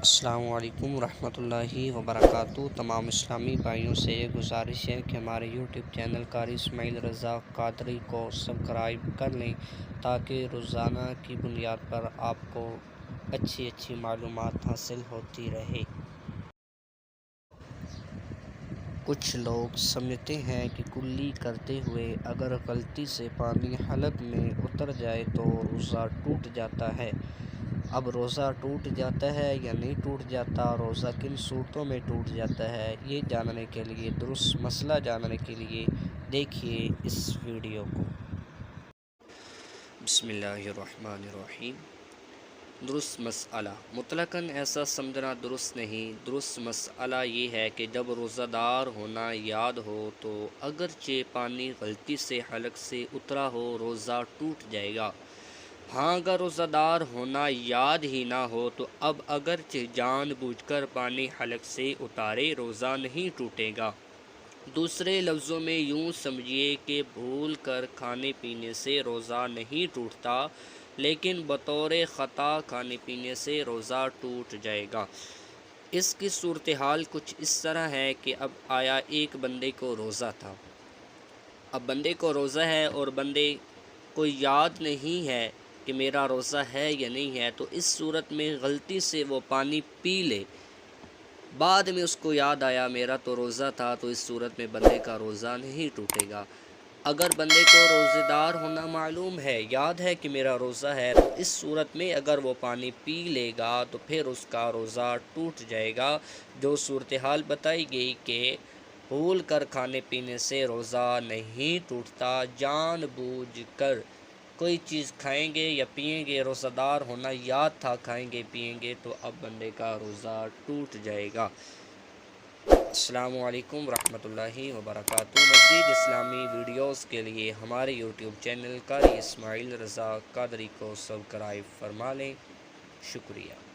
السلام علیکم ورحمۃ اللہ وبرکاتہ۔ تمام اسلامی بھائیوں سے یہ گزارش ہے کہ ہمارے یوٹیوب چینل قاری اسماعیل رضا قادری کو سبسکرائب کر لیں تاکہ روزانہ کی بنیاد پر آپ کو اچھی معلومات حاصل ہوتی رہے۔ کچھ لوگ سمجھتے ہیں کہ کلی کرتے ہوئے اگر غلطی سے پانی حلق میں اتر جائے تو روزہ ٹوٹ جاتا ہے۔ اب روزہ ٹوٹ جاتا ہے یا نہیں ٹوٹ جاتا، روزہ کن صورتوں میں ٹوٹ جاتا ہے، یہ جاننے کے لیے، درست مسئلہ جاننے کے لیے دیکھیے اس ویڈیو کو۔ بسم اللہ الرحمن الرحیم۔ درست مسئلہ مطلقاً ایسا سمجھنا درست نہیں۔ درست مسئلہ یہ ہے کہ جب روزہ دار ہونا یاد ہو تو اگرچہ پانی غلطی سے حلق سے اترا ہو روزہ ٹوٹ جائے گا۔ ہاں اگر روزہ دار ہونا یاد ہی نہ ہو تو اب اگرچہ جان بوجھ کر پانی حلق سے اتارے روزہ نہیں ٹوٹے گا۔ دوسرے لفظوں میں یوں سمجھیے کہ بھول کر کھانے پینے سے روزہ نہیں ٹوٹتا، لیکن بطور خطا کھانے پینے سے روزہ ٹوٹ جائے گا۔ اس کی صورتحال کچھ اس طرح ہے کہ اب آیا ایک بندے کو روزہ تھا۔ اب بندے کو روزہ ہے اور بندے کو یاد نہیں ہے کہ میرا روزہ ہے یا نہیں ہے، تو اس صورت میں غلطی سے وہ پانی پی لے، بعد میں اس کو یاد آیا میرا تو روزہ تھا، تو اس صورت میں بندے کا روزہ نہیں ٹوٹے گا۔ اگر بندے کو روزہ دار ہونا معلوم ہے، یاد ہے کہ میرا روزہ ہے، تو اس صورت میں اگر وہ پانی پی لے گا تو پھر اس کا روزہ ٹوٹ جائے گا۔ جو صورتحال بتائی گئی کہ بھول کر کھانے پینے سے روزہ نہیں ٹوٹتا، جان بوجھ کر کوئی چیز کھائیں گے یا پئیں گے، روزہ دار ہونا یاد تھا کھائیں گے پئیں گے، تو اب بندے کا روزہ ٹوٹ جائے گا۔ السلام علیکم ورحمۃ اللہ وبرکاتہ۔ مزید اسلامی ویڈیوز کے لیے ہمارے یوٹیوب چینل قاری اسماعیل رضا قادری کو سبسکرائب فرما لیں۔ شکریہ۔